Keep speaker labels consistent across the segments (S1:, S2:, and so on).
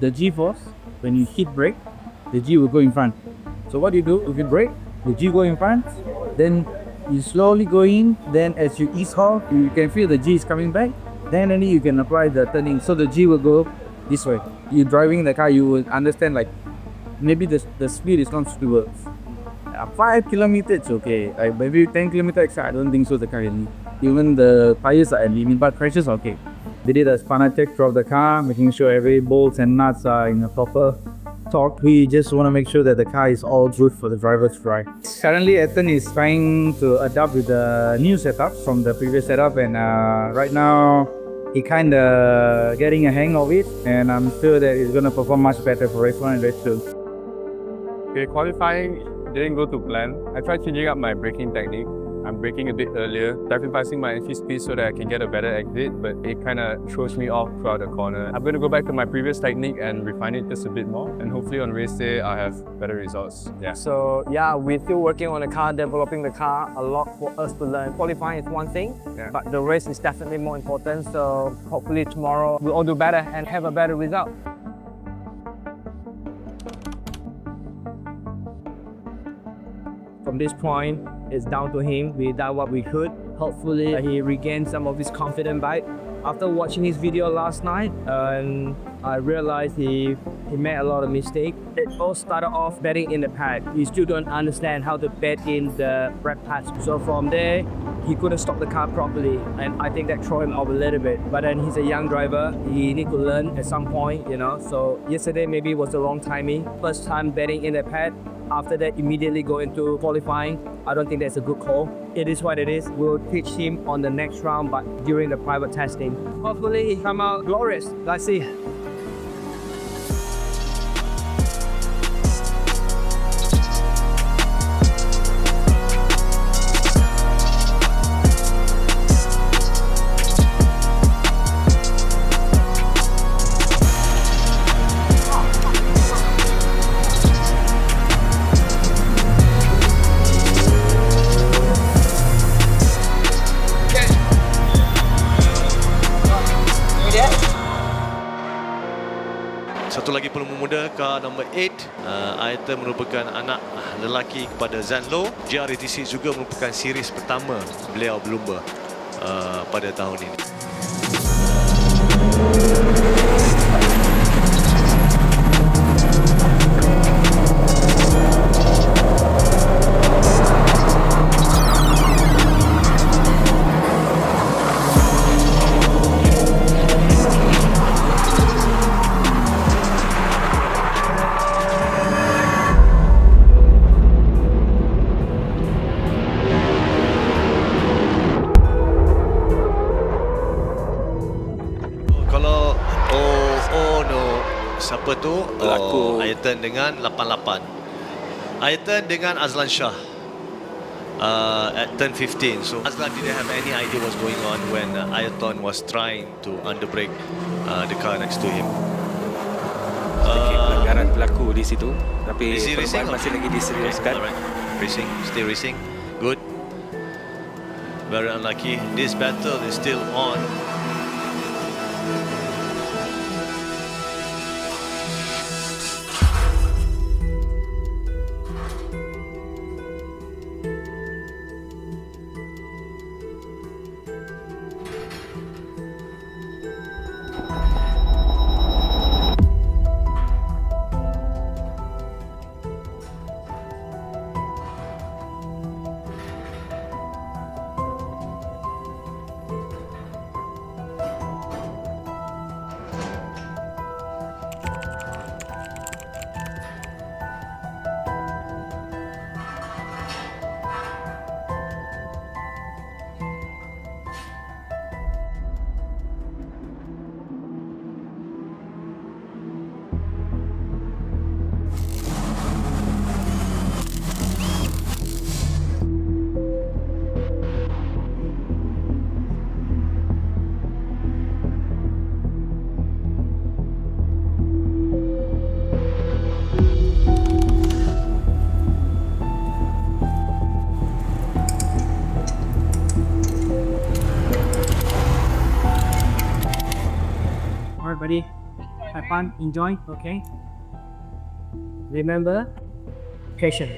S1: the G force, when you hit brake, the G will go in front. So what you do, if you brake, the G go in front, then you slowly go in, then as you ease off, you can feel the G is coming back, then only you can apply the turning, so the G will go this way. You driving the car, you will understand like, maybe the speed is not suitable. 5 kilometers it's okay, like maybe 10 kilometers extra, I don't think so the car can leave. Even the tires are at limit, but crashes are okay. They did a spanner check throughout the car, making sure every bolts and nuts are in a proper torque. We just want to make sure that the car is all good for the driver to drive. Currently, Ayrton is trying to adapt with the new setups from the previous setup, and right now he kind of getting a hang of it, and I'm sure that he's going to perform much better for race 1 and race 2.
S2: Okay, qualifying didn't go to plan. I tried changing up my braking technique. I'm braking a bit earlier, sacrificing my entry speed so that I can get a better exit, but it kind of throws me off throughout the corner. I'm going to go back to my previous technique and refine it just a bit more, and hopefully on race day I'll have better results. Yeah.
S3: So yeah, we're still working on the car, developing the car, a lot for us to learn. Qualifying is one thing, but the race is definitely more important, so hopefully tomorrow we'll all do better and have a better result. From this point, it's down to him. We done what we could. Hopefully, he regained some of his confidence back. After watching his video last night, I realized he made a lot of mistakes. It all started off betting in the pad. He still don't understand how to bet in the red pads. So from there, he couldn't stop the car properly, and I think that threw him off a little bit. But then he's a young driver. He need to learn at some point, you know. So yesterday maybe was the wrong timing. First time betting in the pad. After that, immediately go into qualifying. I don't think that's a good call. It is what it is. We'll teach him on the next round, but during the private testing. Hopefully he come out glorious. Let's see.
S4: Satu lagi pelumur muda, car number 8. Ayrton merupakan anak lelaki kepada Zanlo. GR86 juga merupakan series pertama beliau berlumba pada tahun ini. Siapa tu? Ayrton dengan 88. Ayrton dengan Azlan Shah at turn 15. So Azlan didn't have any idea what's going on when Ayrton was trying to underbrake the car next to him.
S5: Pelanggaran berlaku di situ, tapi
S4: racing
S5: masih lagi diseriuskan.
S4: Alright, racing, still racing, good. Very unlucky. This battle is still on.
S1: Buddy,
S3: have fun, enjoy, okay? Remember, patience.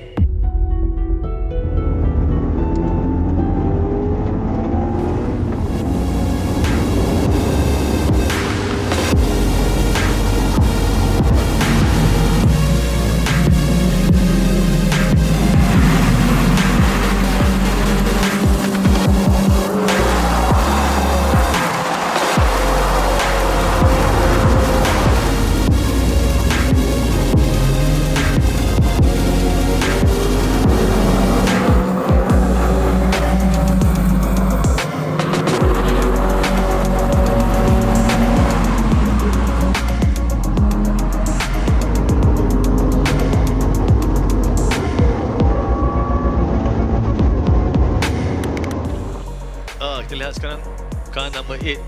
S4: Kita lihat sekarang car number 8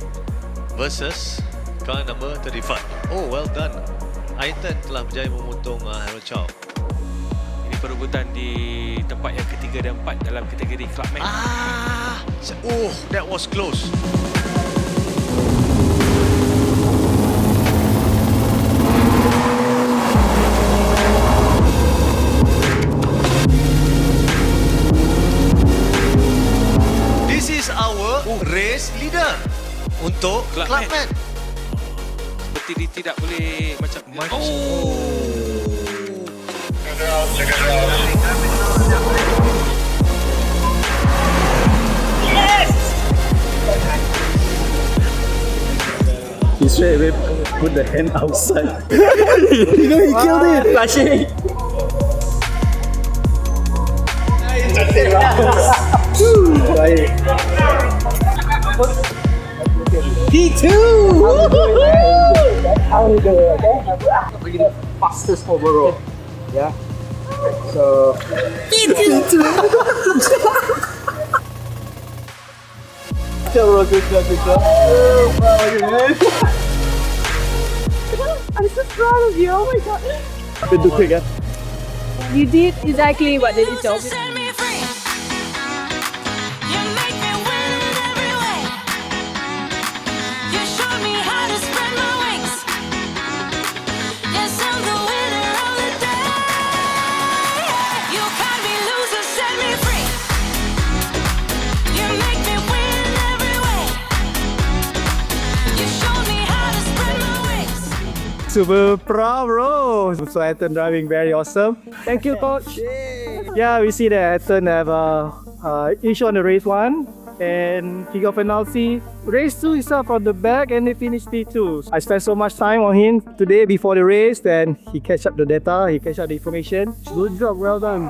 S4: versus car number 35. Oh, well done. Ayrton telah berjaya memotong Harold Chow.
S5: Ini perebutan di tempat yang ketiga dan empat dalam kategori Clubman.
S4: Oh, that was close. This is our race leader untuk Clubman.
S5: Seperti dia tidak boleh macam
S1: He straight away put the hand outside. You know, he killed it. Flashing. P2! How we do it, okay? We're the fastest overall. Yeah. So P2! Good job. Oh, man.
S6: I'm so proud of you. Oh my god.
S1: Bit too quick, eh?
S6: You did exactly what they told you.
S3: Super proud, bro. So Ayrton driving very awesome. Thank you, coach. Yeah, we see that Ayrton have issue on the race 1 and he got penalty. Race 2 is up from the back and they finished P2. I spent so much time on him today before the race, then he catch up the data, he catch up the information. Good job, well done.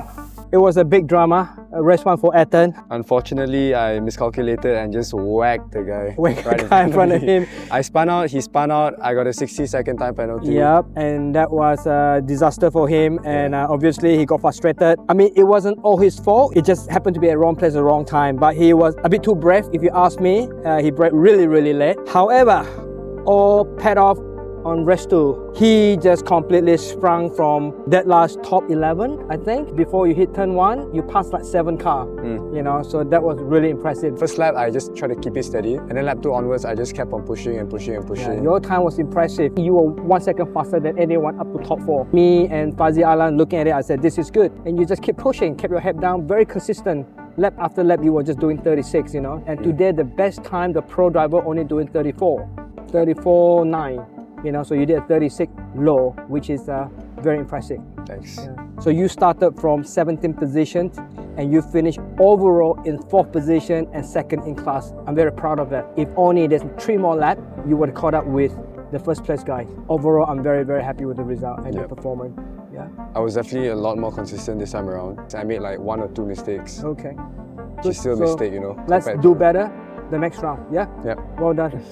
S3: It was a big drama, race 1 for Ayrton.
S2: Unfortunately, I miscalculated and just whacked the guy.
S3: Right in front of him.
S2: I spun out, he spun out, I got a 60-second time penalty.
S3: Yep, and that was a disaster for him, and obviously he got frustrated. I mean, it wasn't all his fault, it just happened to be at the wrong place at the wrong time, but he was a bit too brave, if you ask me. He braked really late. However, all paid off on race 2. He just completely sprung from that last top 11, I think. Before you hit turn 1, you passed like 7 cars, you know, so that was really impressive.
S2: First lap, I just tried to keep it steady, and then lap 2 onwards, I just kept on pushing.
S3: Yeah, your time was impressive. You were 1 second faster than anyone up to top 4. Me and Faidzil Alang looking at it, I said, this is good. And you just keep pushing, kept your head down, very consistent. Lap after lap, you were just doing 36, you know. And today, the best time, the pro driver only doing 34.9. You know, so you did a 36 low, which is very impressive.
S2: Thanks.
S3: Yeah. So you started from 17th position and you finished overall in 4th position and 2nd in class. I'm very proud of that. If only there's 3 more laps, you would have caught up with the first place guy. Overall, I'm very happy with the result and your performance. Yeah.
S2: I was definitely a lot more consistent this time around. I made like 1 or 2 mistakes.
S3: Okay.
S2: Which is still a mistake, you know.
S3: Let's do better the next round. Yeah?
S2: Yeah.
S3: Well done.